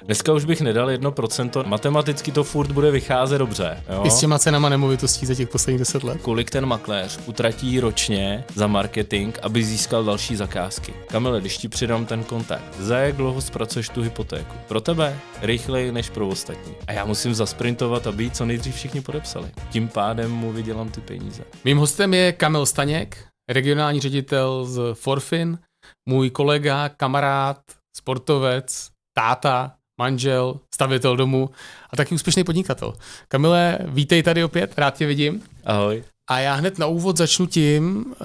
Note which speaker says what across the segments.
Speaker 1: Dneska už bych nedal 1%, matematicky to furt bude vycházet dobře. Jo?
Speaker 2: I s těma cenama nemovitostí za těch posledních 10 let.
Speaker 1: Kolik ten makléř utratí ročně za marketing, aby získal další zakázky? Kamile, když ti přidám ten kontakt, za jak dlouho zpracuješ tu hypotéku? Pro tebe rychleji než pro ostatní. A já musím zasprintovat, aby co nejdřív všichni podepsali. Tím pádem mu vydělám ty peníze.
Speaker 2: Mým hostem je Kamil Staněk, regionální ředitel z Forfin, můj kolega, kamarád, sportovec, táta, manžel, stavitel domu a taky úspěšný podnikatel. Kamile, vítej tady opět, rád tě vidím.
Speaker 1: Ahoj.
Speaker 2: A já hned na úvod začnu tím,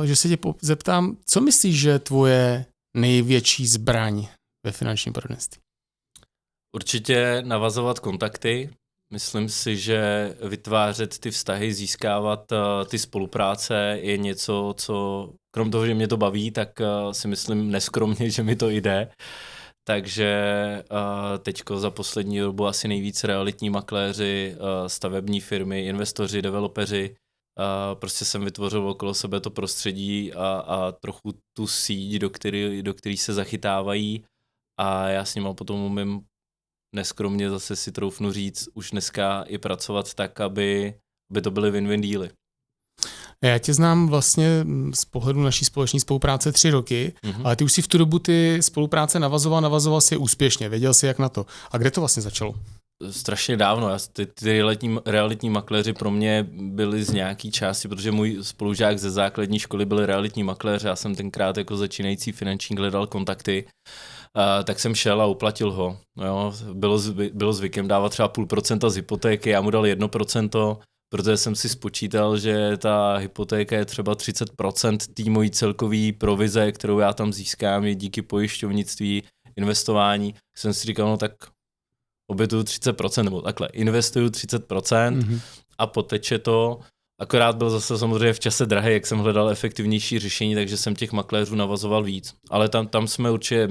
Speaker 2: že se tě zeptám, co myslíš, že je tvoje největší zbraň ve finančním poradenství?
Speaker 1: Určitě navazovat kontakty. Myslím si, že vytvářet ty vztahy, získávat ty spolupráce je něco, co krom toho, že mě to baví, tak si myslím neskromně, že mi to jde. Takže teďko za poslední dobu asi nejvíc realitní makléři, stavební firmy, investoři, developeři. Prostě jsem vytvořil okolo sebe to prostředí a trochu tu síť, do který se zachytávají a já s nima potom umím neskromně zase si troufnu říct, už dneska i pracovat tak, aby to byly win-win díly.
Speaker 2: Já tě znám vlastně z pohledu naší společné spolupráce 3 roky, ale ty už si v tu dobu ty spolupráce navazoval si úspěšně, věděl si jak na to. A kde to vlastně začalo?
Speaker 1: Strašně dávno. Ty realitní makléři pro mě byli z nějaký části, protože můj spolužák ze základní školy byl realitní makléř, já jsem tenkrát jako začínající finančník hledal kontakty, tak jsem šel a uplatil ho. Jo, bylo zvykem dávat třeba 0,5% z hypotéky, já mu dal 1%, protože jsem si spočítal, že ta hypotéka je třeba 30% té mojí celkový provize, kterou já tam získám je díky pojišťovnictví, investování. Jsem si říkal, no tak obětuju 30%, nebo takhle, investuju 30% a poteče to. Akorát byl zase samozřejmě v čase drahý, jak jsem hledal efektivnější řešení, takže jsem těch makléřů navazoval víc. Ale tam jsme určitě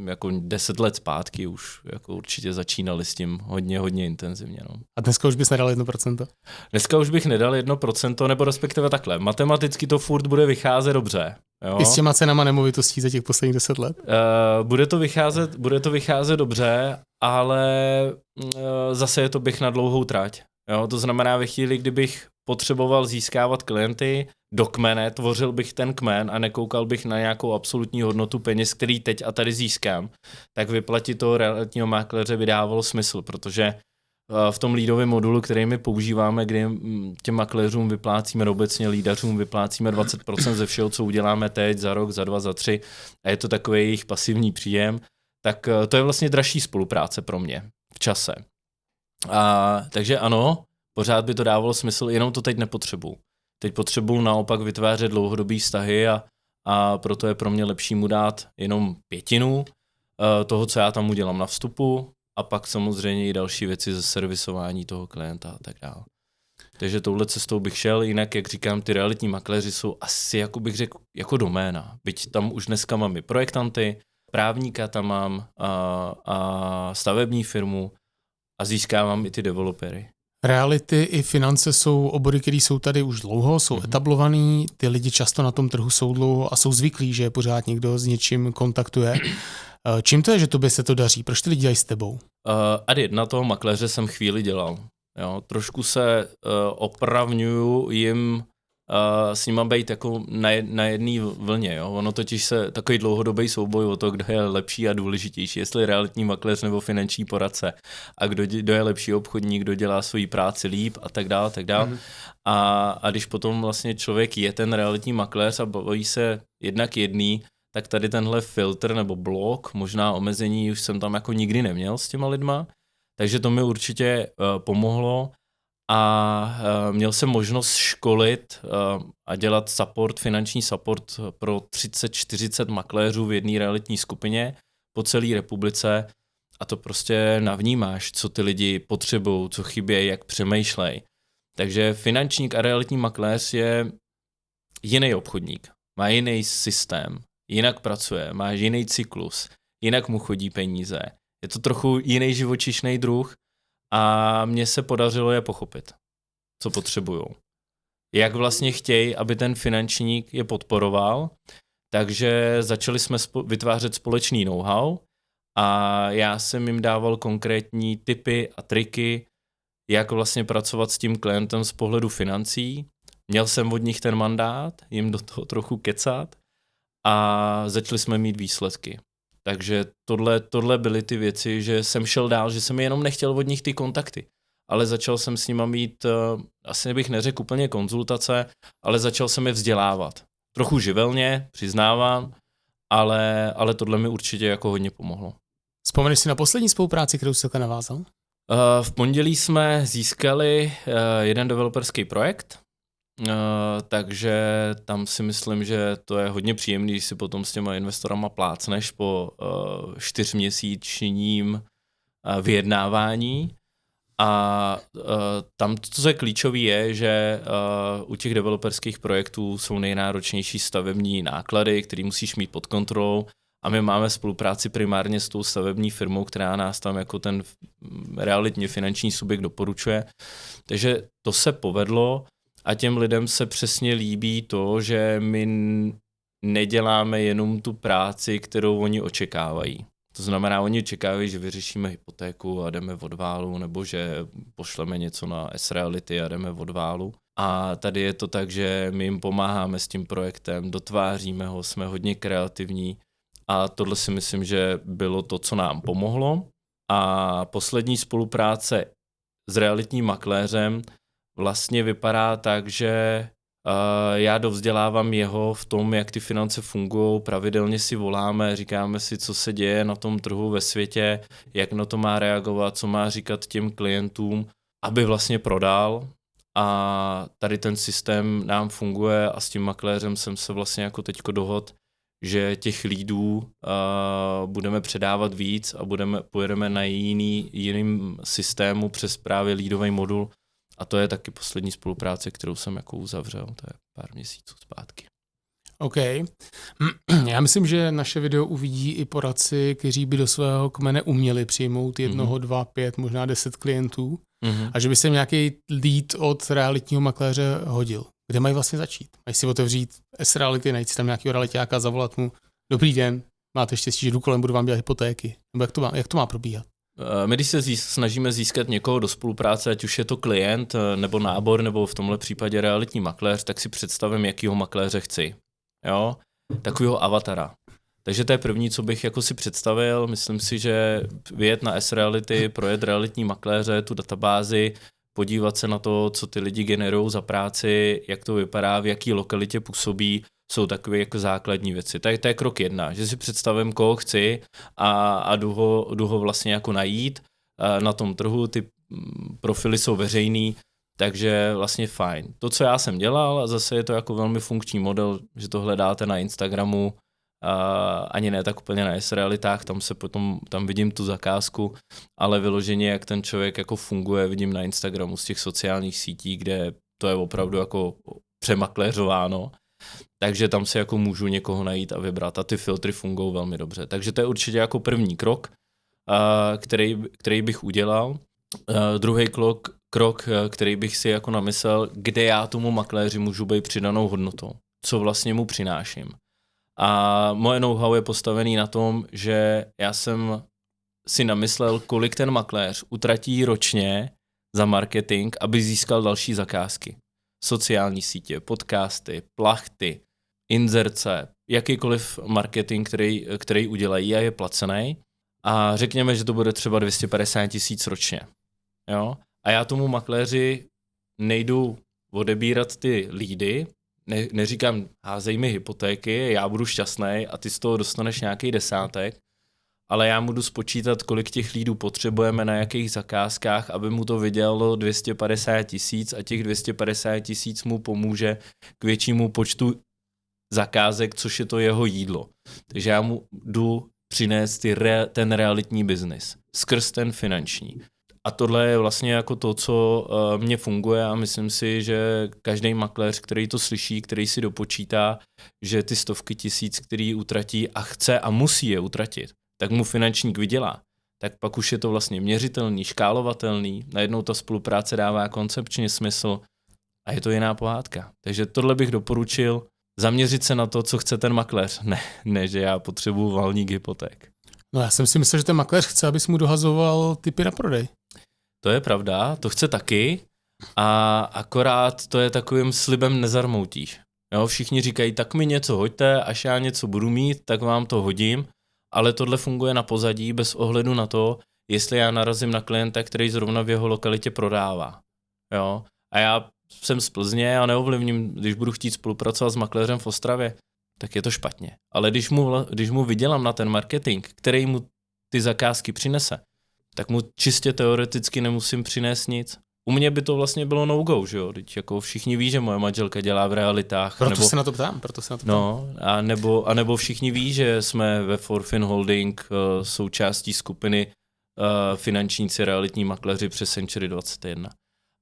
Speaker 1: jako 10 let zpátky už jako určitě začínali s tím hodně intenzivně. No.
Speaker 2: A dneska už bys nedal 1%?
Speaker 1: Dneska už bych nedal 1%, nebo respektive takhle. Matematicky to furt bude vycházet dobře. Jo?
Speaker 2: I s těma cenama nemovitostí za těch posledních 10 let?
Speaker 1: Bude to vycházet dobře, ale zase je to běh na dlouhou trať. Jo? To znamená, ve chvíli, kdybych potřeboval získávat klienty do kmene, tvořil bych ten kmen a nekoukal bych na nějakou absolutní hodnotu peněz, který teď a tady získám, tak vyplatit toho realitního makléře by dávalo smysl, protože v tom leadovém modulu, který my používáme, kdy těm makléřům vyplácíme, obecně lídařům vyplácíme 20% ze všeho, co uděláme teď, za rok, za 2, za 3 a je to takový jejich pasivní příjem, tak to je vlastně dražší spolupráce pro mě v čase. Takže ano, pořád by to dávalo smysl, jenom to teď nepotřebuju. Teď potřebuju naopak vytvářet dlouhodobý vztahy a proto je pro mě lepší mu dát jenom 1/5 toho, co já tam udělám na vstupu a pak samozřejmě i další věci ze servisování toho klienta a tak dále. Takže touhle cestou bych šel, jinak, jak říkám, ty realitní makléři jsou asi, jako bych řekl, jako doména. Byť tam už dneska mám i projektanty, právníka tam mám a stavební firmu a získávám i ty developery.
Speaker 2: Reality i finance jsou obory, které jsou tady už dlouho, jsou etablovaný, ty lidi často na tom trhu jsou dlouho a jsou zvyklí, že pořád někdo s něčím kontaktuje. Čím to je, že tobě se to daří? Proč ty lidi dělají s tebou?
Speaker 1: Na toho makléře jsem chvíli dělal. Jo, trošku se opravňuju jim s nima být jako na jedné vlně. Jo. Ono totiž se takový dlouhodobý souboj o to, kdo je lepší a důležitější, jestli realitní makléř nebo finanční poradce a kdo je lepší obchodník, kdo dělá svoji práci líp a tak dále, tak dále. A když potom vlastně člověk je ten realitní makléř a baví se jednak jedný, tak tady tenhle filtr nebo blok, možná omezení už jsem tam jako nikdy neměl s těma lidma, takže to mi určitě pomohlo. A měl jsem možnost školit a dělat finanční support pro 30-40 makléřů v jedné realitní skupině po celé republice a to prostě navnímáš, co ty lidi potřebují, co chybějí, jak přemýšlej. Takže finančník a realitní makléř je jiný obchodník, má jiný systém, jinak pracuje, má jiný cyklus, jinak mu chodí peníze. Je to trochu jiný živočišný druh, a mně se podařilo je pochopit, co potřebujou. Jak vlastně chtějí, aby ten finančník je podporoval, takže začali jsme vytvářet společný know-how a já jsem jim dával konkrétní tipy a triky, jak vlastně pracovat s tím klientem z pohledu financí. Měl jsem od nich ten mandát, jim do toho trochu kecat a začali jsme mít výsledky. Takže tohle byly ty věci, že jsem šel dál, že jsem jenom nechtěl od nich ty kontakty. Ale začal jsem s nima mít, asi bych neřekl úplně konzultace, ale začal jsem je vzdělávat. Trochu živelně, přiznávám, ale tohle mi určitě jako hodně pomohlo.
Speaker 2: Vzpomeneš si na poslední spolupráci, kterou jsi takhle navázal?
Speaker 1: V pondělí jsme získali jeden developerský projekt, takže tam si myslím, že to je hodně příjemný, když si potom s těma investorama plácneš po 4měsíčním vyjednávání. A tam to, co je klíčový, je, že u těch developerských projektů jsou nejnáročnější stavební náklady, které musíš mít pod kontrolou. A my máme spolupráci primárně s tou stavební firmou, která nás tam jako ten realitně finanční subjekt doporučuje. Takže to se povedlo a těm lidem se přesně líbí to, že my neděláme jenom tu práci, kterou oni očekávají. To znamená, oni očekávají, že vyřešíme hypotéku a jdeme od válu, nebo že pošleme něco na S-Reality a jdeme od válu. A tady je to tak, že my jim pomáháme s tím projektem, dotváříme ho, jsme hodně kreativní a tohle si myslím, že bylo to, co nám pomohlo. A poslední spolupráce s realitním makléřem vlastně vypadá tak, že já dovzdělávám jeho v tom, jak ty finance fungují, pravidelně si voláme, říkáme si, co se děje na tom trhu ve světě, jak na to má reagovat, co má říkat těm klientům, aby vlastně prodal. A tady ten systém nám funguje a s tím makléřem jsem se vlastně jako teďko dohodl, že těch leadů budeme předávat víc a pojedeme na jiným systému přes právě leadový modul. A to je taky poslední spolupráce, kterou jsem jako uzavřel, to je pár měsíců zpátky.
Speaker 2: OK. Já myslím, že naše video uvidí i poradci, kteří by do svého kmene uměli přijmout 1, 2, 5, možná 10 klientů a že by se nějaký lead od realitního makléře hodil. Kde mají vlastně začít? Mají si otevřít S-Reality, najít si tam nějakého realitáka, zavolat mu: dobrý den, máte štěstí, že jdu kolem, budu vám dělat hypotéky. Nebo jak to má probíhat?
Speaker 1: My, když se snažíme získat někoho do spolupráce, ať už je to klient, nebo nábor, nebo v tomhle případě realitní makléř, tak si představím, jakýho makléře chci. Jo? Takovýho avatara. Takže to je první, co bych jako si představil. Myslím si, že vyjet na S-Reality, projet realitní makléře, tu databázi, podívat se na to, co ty lidi generují za práci, jak to vypadá, v jaký lokalitě působí, jsou takové jako základní věci. To je krok 1, že si představím, koho chci a jdu ho vlastně jako najít na tom trhu, ty profily jsou veřejný, takže vlastně fajn. To, co já jsem dělal, a zase je to jako velmi funkční model, že to hledáte na Instagramu, ani ne tak úplně na S-Realitách, tam vidím tu zakázku, ale vyloženě, jak ten člověk jako funguje, vidím na Instagramu z těch sociálních sítí, kde to je opravdu jako přemakléřováno. Takže tam si jako můžu někoho najít a vybrat a ty filtry fungují velmi dobře. Takže to je určitě jako první krok, který bych udělal. Druhý krok, který bych si jako namyslel, kde já tomu makléři můžu být přidanou hodnotou. Co vlastně mu přináším. A moje know-how je postavený na tom, že já jsem si namyslel, kolik ten makléř utratí ročně za marketing, aby získal další zakázky. Sociální sítě, podcasty, plachty, inzerce, jakýkoliv marketing, který udělají a je placený. A řekněme, že to bude třeba 250 000 ročně. Jo? A já tomu makléři nejdu odebírat ty lídy, neříkám, házej mi hypotéky, já budu šťastný a ty z toho dostaneš nějaký desátek, ale já mu jdu spočítat, kolik těch lídů potřebujeme na jakých zakázkách, aby mu to vydělalo 250 000 a těch 250 000 mu pomůže k většímu počtu zakázek, což je to jeho jídlo. Takže já mu jdu přinést ten realitní biznis skrz ten finanční. A tohle je vlastně jako to, co mně funguje a myslím si, že každý makléř, který to slyší, který si dopočítá, že ty stovky tisíc, který utratí a chce a musí je utratit, tak mu finančník vydělá. Tak pak už je to vlastně měřitelný, škálovatelný, najednou ta spolupráce dává koncepčně smysl a je to jiná pohádka. Takže tohle bych doporučil, zaměřit se na to, co chce ten makléř. Ne, že já potřebuju valník hypoték.
Speaker 2: No já jsem si myslel, že ten makléř chce, abys mu dohazoval tipy na prodej.
Speaker 1: To je pravda, to chce taky a akorát to je takovým slibem nezarmoutíš. Jo, všichni říkají, tak mi něco hoďte, až já něco budu mít, tak vám to hodím, ale tohle funguje na pozadí bez ohledu na to, jestli já narazím na klienta, který zrovna v jeho lokalitě prodává. Jo? A já jsem z Plzně a neovlivním, když budu chtít spolupracovat s makléřem v Ostravě, tak je to špatně. Ale když mu vydělám na ten marketing, který mu ty zakázky přinese, tak mu čistě teoreticky nemusím přinést nic. U mě by to vlastně bylo no-go, že jo? Teď jako všichni ví, že moje manželka dělá v realitách.
Speaker 2: Proto se na to ptám.
Speaker 1: No, a nebo všichni ví, že jsme ve Forfin Holding součástí skupiny finančníci, realitní makléři přes Century 21.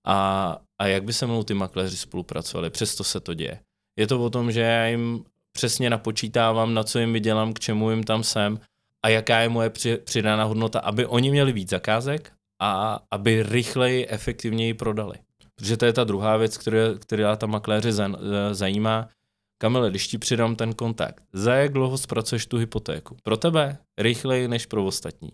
Speaker 1: A jak by se mnou ty makléři spolupracovali? Přesto se to děje. Je to o tom, že já jim přesně napočítávám, na co jim vydělám, k čemu jim tam jsem a jaká je moje přidaná hodnota, aby oni měli víc zakázek a aby rychleji, efektivněji prodali. Protože to je ta druhá věc, která ta makléře zajímá. Kamile, když ti přidám ten kontakt, za jak dlouho zpracuješ tu hypotéku? Pro tebe rychleji než pro ostatní.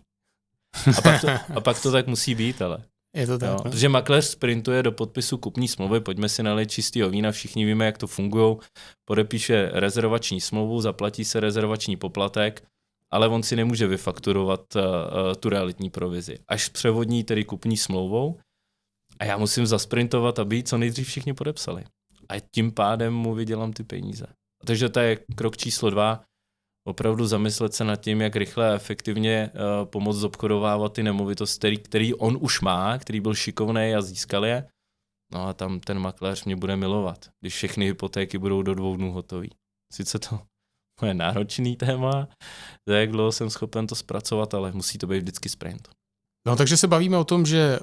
Speaker 1: A pak to tak musí být, ale.
Speaker 2: Je to tak.
Speaker 1: Jo, protože makléř sprintuje do podpisu kupní smlouvy, pojďme si nalít čistýho vína, všichni víme, jak to funguje, podepíše rezervační smlouvu, zaplatí se rezervační poplatek, ale on si nemůže vyfakturovat tu realitní provizi. Až převodní tedy kupní smlouvou a já musím zasprintovat, aby co nejdřív všichni podepsali. A tím pádem mu vydělám ty peníze. Takže to je krok číslo 2. Opravdu zamyslet se nad tím, jak rychle a efektivně pomoct zobchodovávat ty nemovitosti, který on už má, který byl šikovný a získal je. No a tam ten makléř mě bude milovat, když všechny hypotéky budou do 2 dnů hotový. Sice to je náročný téma, za jak dlouho jsem schopen to zpracovat, ale musí to být vždycky sprint.
Speaker 2: No takže se bavíme o tom, že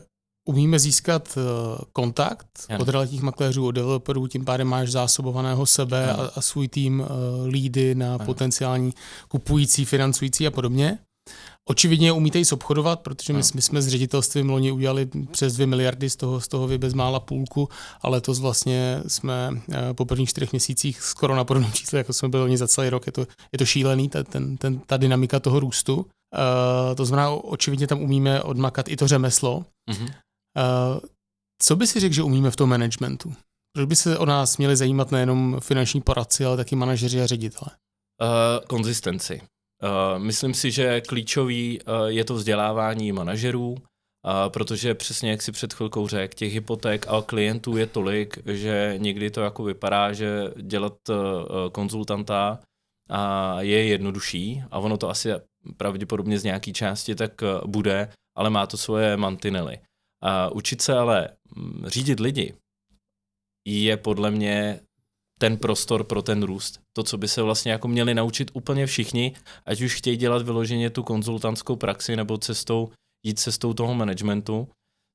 Speaker 2: umíme získat kontakt od realitních makléřů, od developerů, tím pádem máš zásobovaného sebe a svůj tým lídy na potenciální kupující, financující a podobně. Očividně umíte jít obchodovat, protože my jsme s ředitelstvím loni udělali přes 2 miliardy, z toho vy bezmála půlku, ale letos vlastně jsme po prvních 4 měsících skoro na podobném čísle, jako jsme byli loni za celý rok. Je to šílený, ta dynamika toho růstu. To znamená, očividně tam umíme odmakat i to řemeslo. Mm-hmm. Co by si řekl, že umíme v tom managementu? Proč by se o nás měli zajímat nejenom finanční poradci, ale taky manažeři a ředitele?
Speaker 1: Konzistenci. Myslím si, že klíčový je to vzdělávání manažerů, protože přesně jak si před chvilkou řekl, těch hypoték a klientů je tolik, že někdy to jako vypadá, že dělat konzultanta je jednodušší a ono to asi pravděpodobně z nějaký části tak bude, ale má to svoje mantinely. Učit se ale řídit lidi je podle mě ten prostor pro ten růst. To, co by se vlastně jako měli naučit úplně všichni, ať už chtějí dělat vyloženě tu konzultantskou praxi nebo jít cestou toho managementu,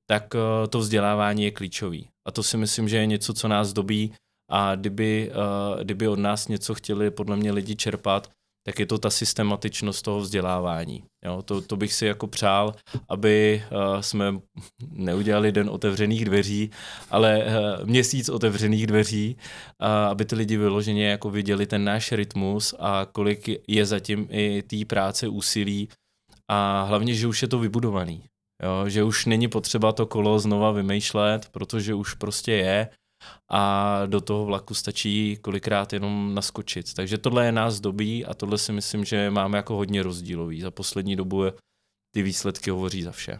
Speaker 1: tak to vzdělávání je klíčový. A to si myslím, že je něco, co nás dobí a kdyby od nás něco chtěli podle mě lidi čerpat, tak je to ta systematičnost toho vzdělávání. Jo, to bych si jako přál, aby jsme neudělali den otevřených dveří, ale měsíc otevřených dveří, aby ty lidi vyloženě jako viděli ten náš rytmus a kolik je zatím i té práce, úsilí a hlavně, že už je to vybudovaný. Jo, že už není potřeba to kolo znova vymýšlet, protože už prostě je a do toho vlaku stačí kolikrát jenom naskočit. Takže tohle je nás dobí a tohle si myslím, že máme jako hodně rozdílový. Za poslední dobu ty výsledky hovoří za vše.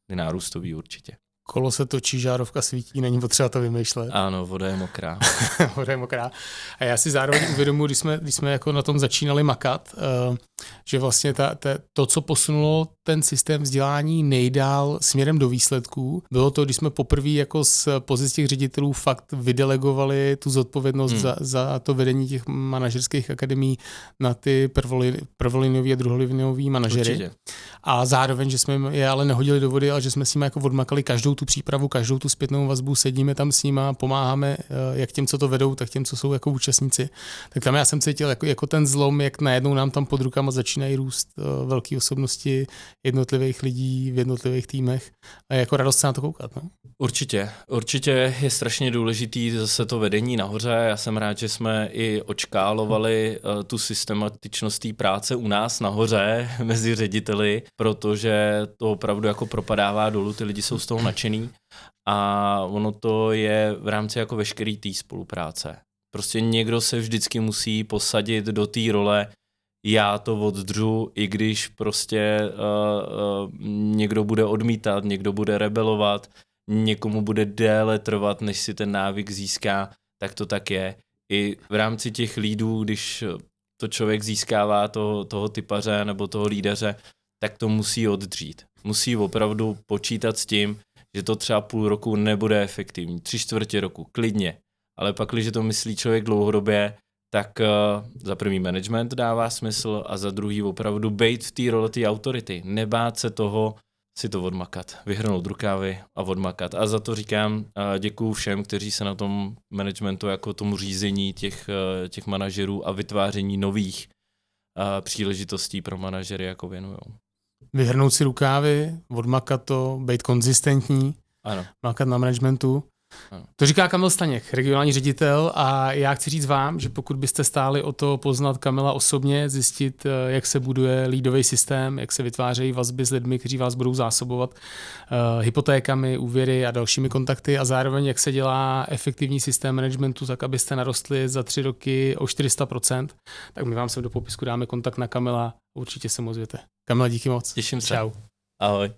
Speaker 1: Ty nárůstový určitě.
Speaker 2: Kolo se točí, žárovka svítí, není potřeba to vymýšlet.
Speaker 1: Ano, voda je mokrá.
Speaker 2: Voda je mokrá. A já si zároveň uvědomuji, když jsme jako na tom začínali makat, že vlastně to, co posunulo ten systém vzdělání nejdál směrem do výsledků, bylo to, když jsme poprvé jako z pozic těch ředitelů fakt vydelegovali tu zodpovědnost za to vedení těch manažerských akademií na ty prvolinioví a druholinioví manažery.
Speaker 1: Určitě.
Speaker 2: A zároveň, že jsme je ale nehodili do vody, ale že jsme s nimi jako odmakali každou každou tu přípravu, každou tu zpětnou vazbu, sedíme tam s nima, pomáháme jak těm, co to vedou, tak těm, co jsou jako účastníci. Tak tam já jsem cítil jako ten zlom, jak najednou nám tam pod rukama začínají růst velké osobnosti jednotlivých lidí v jednotlivých týmech a je jako radost se na to koukat. No?
Speaker 1: Určitě je strašně důležitý zase to vedení nahoře. Já jsem rád, že jsme i očkálovali tu systematičnost té práce u nás nahoře mezi řediteli, protože to opravdu jako propadává dolů, ty lidi jsou z toho nadšený a ono to je v rámci jako veškerý té spolupráce. Prostě někdo se vždycky musí posadit do té role, já to oddřu, i když prostě někdo bude odmítat, někdo bude rebelovat, někomu bude déle trvat, než si ten návyk získá, tak to tak je. I v rámci těch lídů, když to člověk získává toho typaře nebo toho lídaře, tak to musí oddřít. Musí opravdu počítat s tím, že to třeba půl roku nebude efektivní, 3/4 roku, klidně. Ale pak, když to myslí člověk dlouhodobě, tak za první management dává smysl a za druhý opravdu bejt v té roli té autority. Nebát se toho si to odmakat, vyhrnout rukávy a odmakat. A za to říkám děkuju všem, kteří se na tom managementu jako tomu řízení těch manažerů a vytváření nových příležitostí pro manažery jako věnujou.
Speaker 2: Vyhrnout si rukávy, odmakat to, být konzistentní,
Speaker 1: ano.
Speaker 2: makat na managementu.
Speaker 1: Ano.
Speaker 2: To říká Kamil Staněk, regionální ředitel a já chci říct vám, že pokud byste stáli o to poznat Kamila osobně, zjistit, jak se buduje lídový systém, jak se vytvářejí vazby s lidmi, kteří vás budou zásobovat hypotékami, úvěry a dalšími kontakty a zároveň jak se dělá efektivní systém managementu, tak abyste narostli za 3 roky o 400%, tak my vám sem do popisku dáme kontakt na Kamila, určitě se ozvěte. Kamila, díky moc.
Speaker 1: Těším se.
Speaker 2: Čau.
Speaker 1: Ahoj.